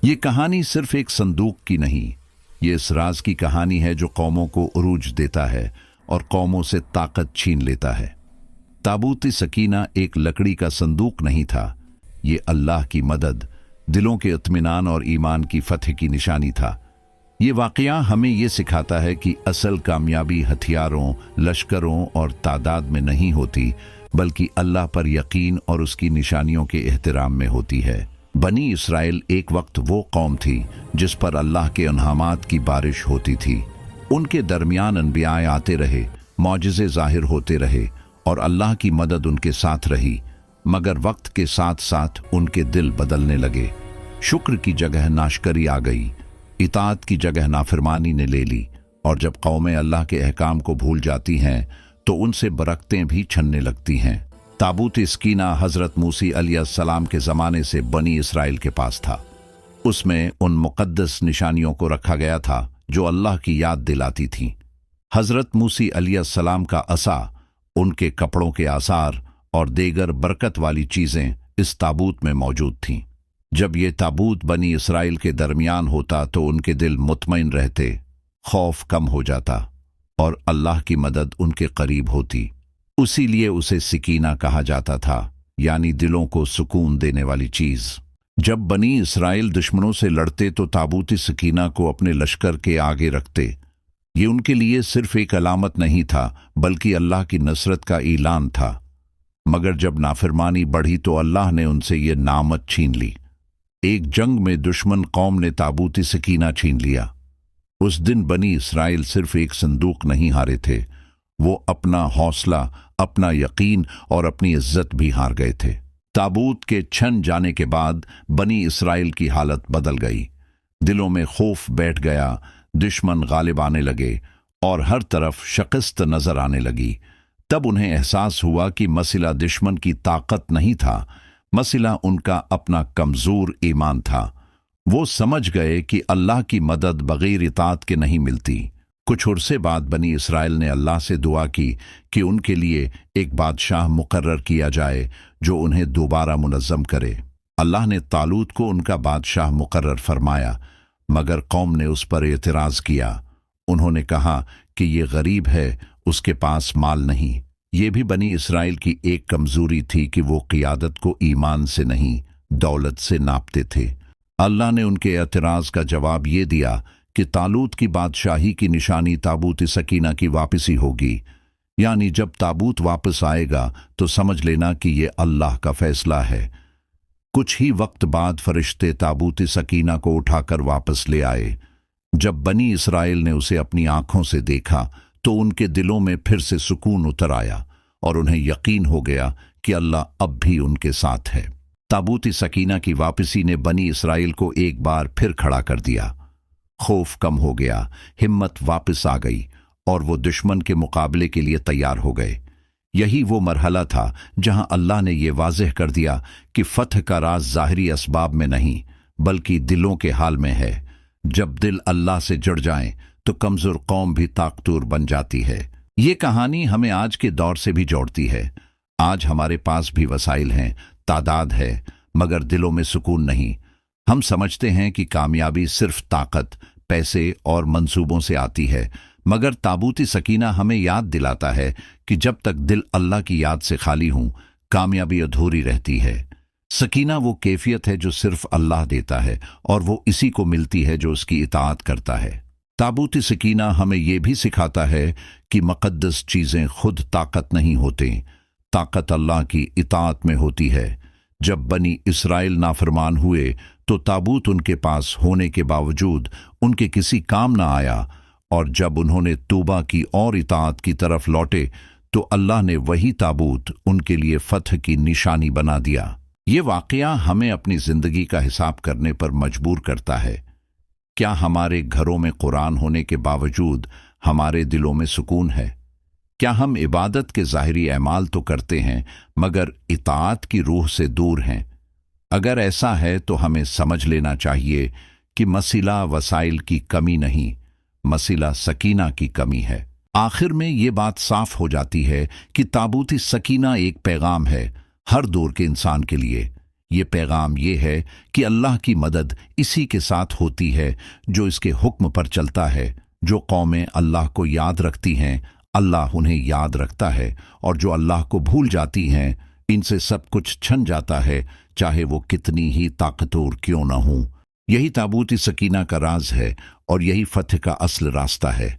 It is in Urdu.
یہ کہانی صرف ایک صندوق کی نہیں، یہ اس راز کی کہانی ہے جو قوموں کو عروج دیتا ہے اور قوموں سے طاقت چھین لیتا ہے۔ تابوت سکینہ ایک لکڑی کا صندوق نہیں تھا، یہ اللہ کی مدد، دلوں کے اطمینان اور ایمان کی فتح کی نشانی تھا۔ یہ واقعہ ہمیں یہ سکھاتا ہے کہ اصل کامیابی ہتھیاروں، لشکروں اور تعداد میں نہیں ہوتی، بلکہ اللہ پر یقین اور اس کی نشانیوں کے احترام میں ہوتی ہے۔ بنی اسرائیل ایک وقت وہ قوم تھی جس پر اللہ کے انعامات کی بارش ہوتی تھی۔ ان کے درمیان انبیاء آتے رہے، معجزے ظاہر ہوتے رہے اور اللہ کی مدد ان کے ساتھ رہی، مگر وقت کے ساتھ ساتھ ان کے دل بدلنے لگے۔ شکر کی جگہ ناشکری آ گئی، اطاعت کی جگہ نافرمانی نے لے لی، اور جب قومیں اللہ کے احکام کو بھول جاتی ہیں تو ان سے برکتیں بھی چھننے لگتی ہیں۔ تابوت سکینہ حضرت موسی علیہ السلام کے زمانے سے بنی اسرائیل کے پاس تھا۔ اس میں ان مقدس نشانیوں کو رکھا گیا تھا جو اللہ کی یاد دلاتی تھیں۔ حضرت موسی علیہ السلام کا عصا، ان کے کپڑوں کے آثار اور دیگر برکت والی چیزیں اس تابوت میں موجود تھیں۔ جب یہ تابوت بنی اسرائیل کے درمیان ہوتا تو ان کے دل مطمئن رہتے، خوف کم ہو جاتا اور اللہ کی مدد ان کے قریب ہوتی۔ اسی لیے اسے سکینہ کہا جاتا تھا، یعنی دلوں کو سکون دینے والی چیز۔ جب بنی اسرائیل دشمنوں سے لڑتے تو تابوت سکینہ کو اپنے لشکر کے آگے رکھتے۔ یہ ان کے لیے صرف ایک علامت نہیں تھا، بلکہ اللہ کی نصرت کا اعلان تھا۔ مگر جب نافرمانی بڑھی تو اللہ نے ان سے یہ نعمت چھین لی۔ ایک جنگ میں دشمن قوم نے تابوت سکینہ چھین لیا۔ اس دن بنی اسرائیل صرف ایک صندوق نہیں ہارے تھے، وہ اپنا حوصلہ، اپنا یقین اور اپنی عزت بھی ہار گئے تھے۔ تابوت کے چھن جانے کے بعد بنی اسرائیل کی حالت بدل گئی، دلوں میں خوف بیٹھ گیا، دشمن غالب آنے لگے اور ہر طرف شکست نظر آنے لگی۔ تب انہیں احساس ہوا کہ مسئلہ دشمن کی طاقت نہیں تھا، مسئلہ ان کا اپنا کمزور ایمان تھا۔ وہ سمجھ گئے کہ اللہ کی مدد بغیر اطاعت کے نہیں ملتی۔ کچھ عرصے بعد بنی اسرائیل نے اللہ سے دعا کی کہ ان کے لیے ایک بادشاہ مقرر کیا جائے جو انہیں دوبارہ منظم کرے۔ اللہ نے طالوت کو ان کا بادشاہ مقرر فرمایا، مگر قوم نے اس پر اعتراض کیا۔ انہوں نے کہا کہ یہ غریب ہے، اس کے پاس مال نہیں۔ یہ بھی بنی اسرائیل کی ایک کمزوری تھی کہ وہ قیادت کو ایمان سے نہیں، دولت سے ناپتے تھے۔ اللہ نے ان کے اعتراض کا جواب یہ دیا کہ طالوت کی بادشاہی کی نشانی تابوت سکینہ کی واپسی ہوگی، یعنی جب تابوت واپس آئے گا تو سمجھ لینا کہ یہ اللہ کا فیصلہ ہے۔ کچھ ہی وقت بعد فرشتے تابوت سکینہ کو اٹھا کر واپس لے آئے۔ جب بنی اسرائیل نے اسے اپنی آنکھوں سے دیکھا تو ان کے دلوں میں پھر سے سکون اتر آیا اور انہیں یقین ہو گیا کہ اللہ اب بھی ان کے ساتھ ہے۔ تابوت سکینہ کی واپسی نے بنی اسرائیل کو ایک بار پھر کھڑا کر دیا۔ خوف کم ہو گیا، ہمت واپس آ گئی اور وہ دشمن کے مقابلے کے لیے تیار ہو گئے۔ یہی وہ مرحلہ تھا جہاں اللہ نے یہ واضح کر دیا کہ فتح کا راز ظاہری اسباب میں نہیں، بلکہ دلوں کے حال میں ہے۔ جب دل اللہ سے جڑ جائیں تو کمزور قوم بھی طاقتور بن جاتی ہے۔ یہ کہانی ہمیں آج کے دور سے بھی جوڑتی ہے۔ آج ہمارے پاس بھی وسائل ہیں، تعداد ہے، مگر دلوں میں سکون نہیں۔ ہم سمجھتے ہیں کہ کامیابی صرف طاقت، پیسے اور منصوبوں سے آتی ہے، مگر تابوت سکینہ ہمیں یاد دلاتا ہے کہ جب تک دل اللہ کی یاد سے خالی ہوں، کامیابی ادھوری رہتی ہے۔ سکینہ وہ کیفیت ہے جو صرف اللہ دیتا ہے، اور وہ اسی کو ملتی ہے جو اس کی اطاعت کرتا ہے۔ تابوت سکینہ ہمیں یہ بھی سکھاتا ہے کہ مقدس چیزیں خود طاقت نہیں ہوتے، طاقت اللہ کی اطاعت میں ہوتی ہے۔ جب بنی اسرائیل نافرمان ہوئے تو تابوت ان کے پاس ہونے کے باوجود ان کے کسی کام نہ آیا، اور جب انہوں نے توبہ کی اور اطاعت کی طرف لوٹے تو اللہ نے وہی تابوت ان کے لیے فتح کی نشانی بنا دیا۔ یہ واقعہ ہمیں اپنی زندگی کا حساب کرنے پر مجبور کرتا ہے۔ کیا ہمارے گھروں میں قرآن ہونے کے باوجود ہمارے دلوں میں سکون ہے؟ کیا ہم عبادت کے ظاہری اعمال تو کرتے ہیں مگر اطاعت کی روح سے دور ہیں؟ اگر ایسا ہے تو ہمیں سمجھ لینا چاہیے کہ مسئلہ وسائل کی کمی نہیں، مسئلہ سکینہ کی کمی ہے۔ آخر میں یہ بات صاف ہو جاتی ہے کہ تابوت سکینہ ایک پیغام ہے ہر دور کے انسان کے لیے۔ یہ پیغام یہ ہے کہ اللہ کی مدد اسی کے ساتھ ہوتی ہے جو اس کے حکم پر چلتا ہے۔ جو قومیں اللہ کو یاد رکھتی ہیں اللہ انہیں یاد رکھتا ہے، اور جو اللہ کو بھول جاتی ہیں ان سے سب کچھ چھن جاتا ہے، چاہے وہ کتنی ہی طاقتور کیوں نہ ہوں۔ یہی تابوت سکینہ کا راز ہے اور یہی فتح کا اصل راستہ ہے۔